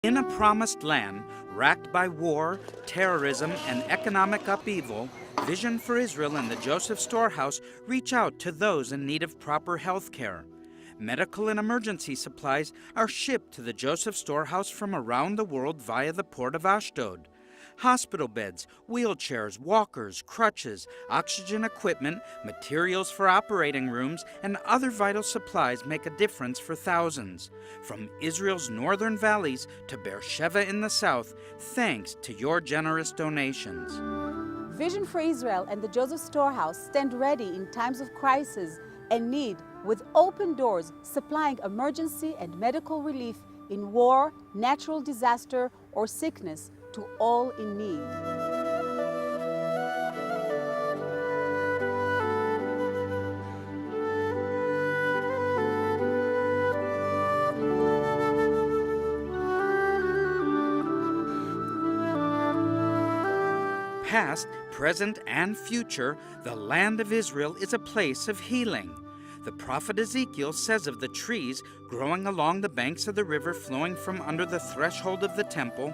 In a promised land, racked by war, terrorism, and economic upheaval, Vision for Israel and the Joseph Storehouse reach out to those in need of proper health care. Medical and emergency supplies are shipped to the Joseph Storehouse from around the world via the port of Ashdod. Hospital beds, wheelchairs, walkers, crutches, oxygen equipment, materials for operating rooms, and other vital supplies make a difference for thousands. From Israel's northern valleys to Beersheba in the south, thanks to your generous donations. Vision for Israel and the Joseph Storehouse stand ready in times of crisis and need, with open doors, supplying emergency and medical relief in war, natural disaster, or sickness to all in need. Past, present, and future, the land of Israel is a place of healing. The prophet Ezekiel says of the trees growing along the banks of the river flowing from under the threshold of the temple,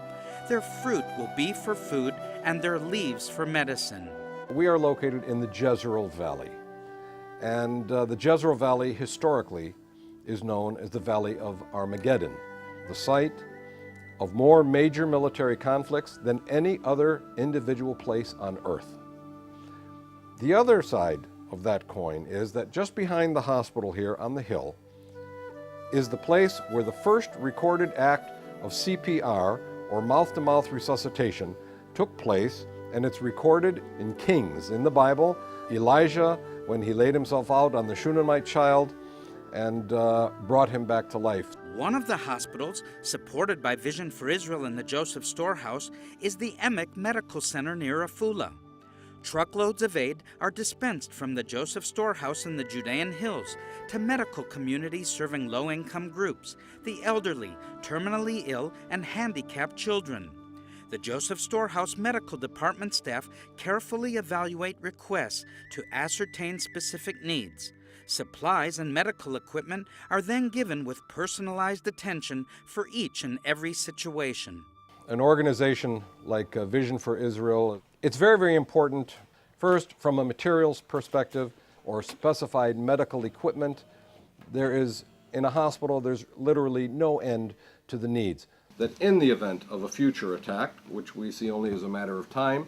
their fruit will be for food and their leaves for medicine. We are located in the Jezreel Valley, and the Jezreel Valley historically is known as the Valley of Armageddon, the site of more major military conflicts than any other individual place on earth. The other side of that coin is that just behind the hospital here on the hill is the place where the first recorded act of CPR, or mouth-to-mouth resuscitation, took place, and it's recorded in Kings in the Bible. Elijah, when he laid himself out on the Shunammite child and brought him back to life. One of the hospitals, supported by Vision for Israel and the Joseph Storehouse, is the Emek Medical Center near Afula. Truckloads of aid are dispensed from the Joseph Storehouse in the Judean Hills to medical communities serving low-income groups, the elderly, terminally ill, and handicapped children. The Joseph Storehouse Medical Department staff carefully evaluate requests to ascertain specific needs. Supplies and medical equipment are then given with personalized attention for each and every situation. An organization like Vision for Israel, it's very, very important, first, from a materials perspective or specified medical equipment. There is, in a hospital, there's literally no end to the needs. That in the event of a future attack, which we see only as a matter of time,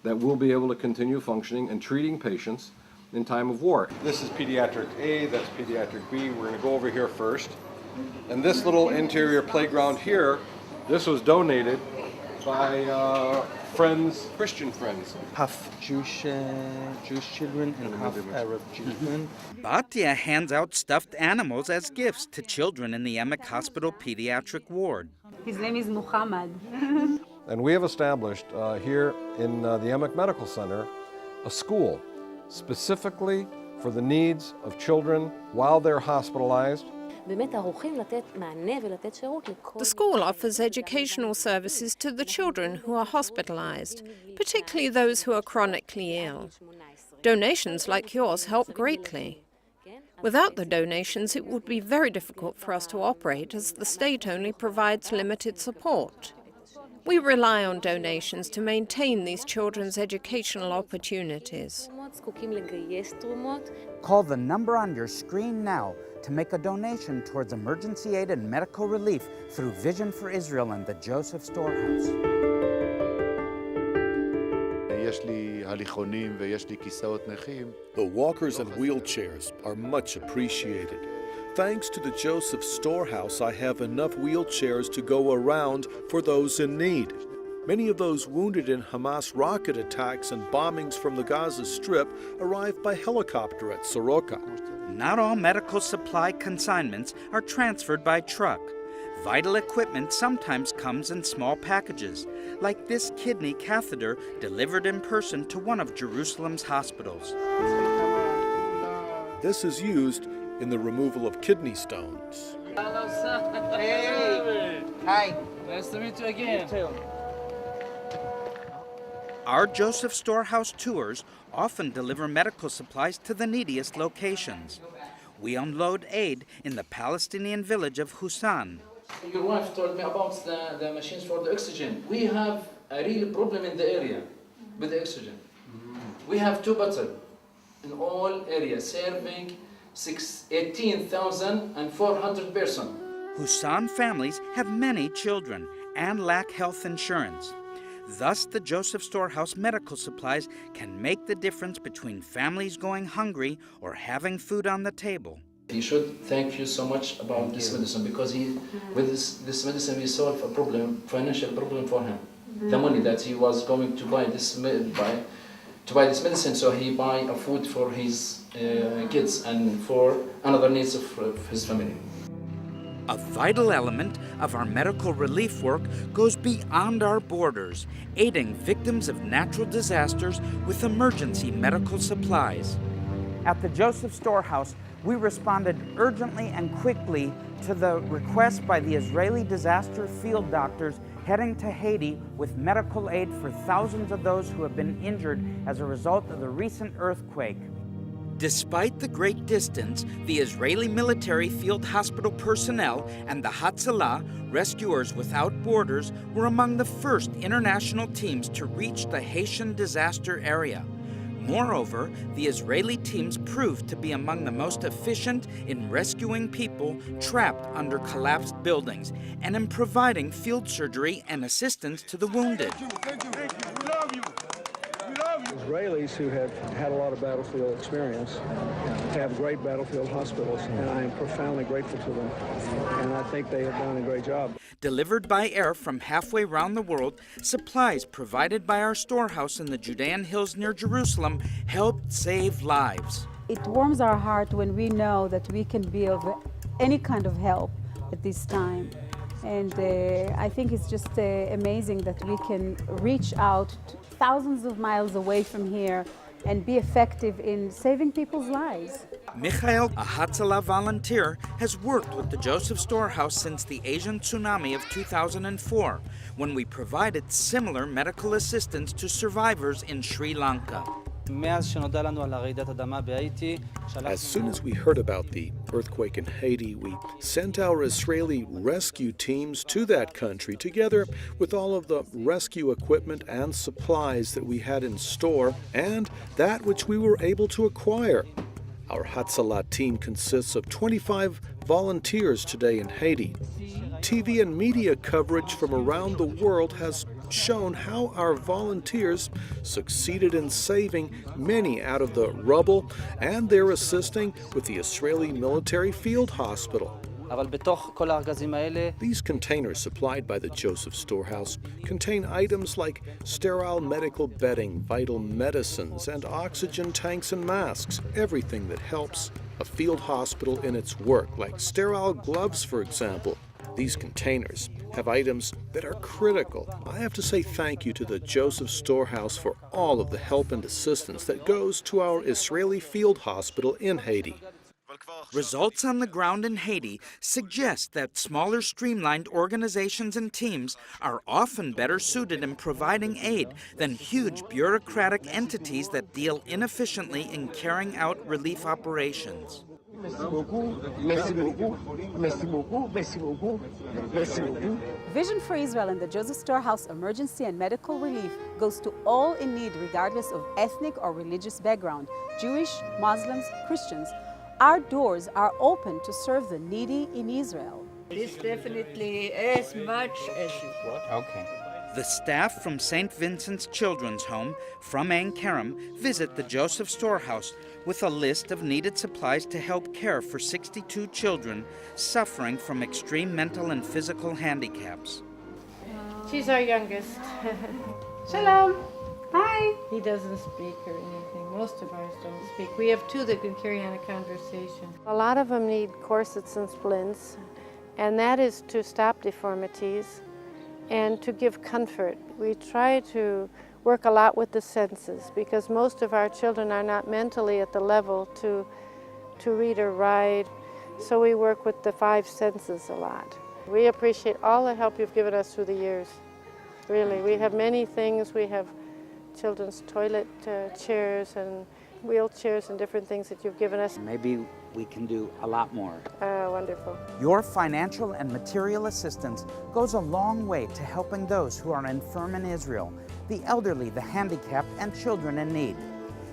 that we'll be able to continue functioning and treating patients in time of war. This is pediatric A, that's pediatric B. We're going to go over here first. And this little interior playground here, this was donated by friends, Christian friends. Half Jewish children and half Arab children. Batya hands out stuffed animals as gifts to children in the Emek Hospital Pediatric Ward. His name is Muhammad. And we have established here in the Emek Medical Center a school specifically for the needs of children while they're hospitalized. The school offers educational services to the children who are hospitalized, particularly those who are chronically ill. Donations like yours help greatly. Without the donations, it would be very difficult for us to operate, as the state only provides limited support. We rely on donations to maintain these children's educational opportunities. Call the number on your screen now to make a donation towards emergency aid and medical relief through Vision for Israel and the Joseph Storehouse. The walkers and wheelchairs are much appreciated. Thanks to the Joseph Storehouse, I have enough wheelchairs to go around for those in need. Many of those wounded in Hamas rocket attacks and bombings from the Gaza Strip arrived by helicopter at Soroka. Not all medical supply consignments are transferred by truck. Vital equipment sometimes comes in small packages, like this kidney catheter delivered in person to one of Jerusalem's hospitals. This is used in the removal of kidney stones. Hello, sir. Hey. Hi. Nice to meet you again. You too. Our Joseph Storehouse tours often deliver medical supplies to the neediest locations. We unload aid in the Palestinian village of Husan. Your wife told me about the machines for the oxygen. We have a real problem in the area with the oxygen. We have 2 bottles in all areas serving 18,400 persons. Hussan families have many children and lack health insurance. Thus, the Joseph Storehouse medical supplies can make the difference between families going hungry or having food on the table. He should thank you so much about this medicine, because with this medicine we solve a problem, financial problem for him. The money that he was going to buy this medicine, so he buy a food for his kids and for another needs of his family. A vital element of our medical relief work goes beyond our borders, aiding victims of natural disasters with emergency medical supplies. At the Joseph Storehouse, we responded urgently and quickly to the request by the Israeli disaster field doctors heading to Haiti with medical aid for thousands of those who have been injured as a result of the recent earthquake. Despite the great distance, the Israeli military field hospital personnel and the Hatzalah, Rescuers Without Borders, were among the first international teams to reach the Haitian disaster area. Moreover, the Israeli teams proved to be among the most efficient in rescuing people trapped under collapsed buildings and in providing field surgery and assistance to the wounded. Israelis who have had a lot of battlefield experience have great battlefield hospitals, and I am profoundly grateful to them, and I think they have done a great job. Delivered by air from halfway around the world, supplies provided by our storehouse in the Judean hills near Jerusalem helped save lives. It warms our heart when we know that we can be of any kind of help at this time. And I think it's just amazing that we can reach out thousands of miles away from here and be effective in saving people's lives. Michael, a Hatzalah volunteer, has worked with the Joseph Storehouse since the Asian tsunami of 2004, when we provided similar medical assistance to survivors in Sri Lanka. As soon as we heard about the earthquake in Haiti, we sent our Israeli rescue teams to that country together with all of the rescue equipment and supplies that we had in store and that which we were able to acquire. Our Hatzalah team consists of 25 volunteers today in Haiti. TV and media coverage from around the world has shown how our volunteers succeeded in saving many out of the rubble, and they're assisting with the Israeli military field hospital. These containers supplied by the Joseph Storehouse contain items like sterile medical bedding, vital medicines, and oxygen tanks and masks, everything that helps a field hospital in its work, like sterile gloves, for example. These containers have items that are critical. I have to say thank you to the Joseph Storehouse for all of the help and assistance that goes to our Israeli field hospital in Haiti. Results on the ground in Haiti suggest that smaller, streamlined organizations and teams are often better suited in providing aid than huge bureaucratic entities that deal inefficiently in carrying out relief operations. Vision for Israel and the Joseph Storehouse Emergency and Medical Relief goes to all in need regardless of ethnic or religious background, Jewish, Muslims, Christians. Our doors are open to serve the needy in Israel. This definitely as much as you want. Okay. The staff from St. Vincent's Children's Home from Ein Kerem visit the Joseph Storehouse with a list of needed supplies to help care for 62 children suffering from extreme mental and physical handicaps. She's our youngest. Shalom. Hi. He doesn't speak or anything. Most of ours don't speak. We have two that can carry on a conversation. A lot of them need corsets and splints, and that is to stop deformities and to give comfort. We try to work a lot with the senses because most of our children are not mentally at the level to read or write, so we work with the 5 senses a lot. We appreciate all the help you've given us through the years. Really, we have many things. We have children's toilet chairs and wheelchairs and different things that you've given us. Maybe we can do a lot more. Wonderful. Your financial and material assistance goes a long way to helping those who are infirm in Israel, the elderly, the handicapped, and children in need.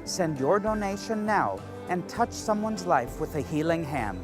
Send your donation now and touch someone's life with a healing hand.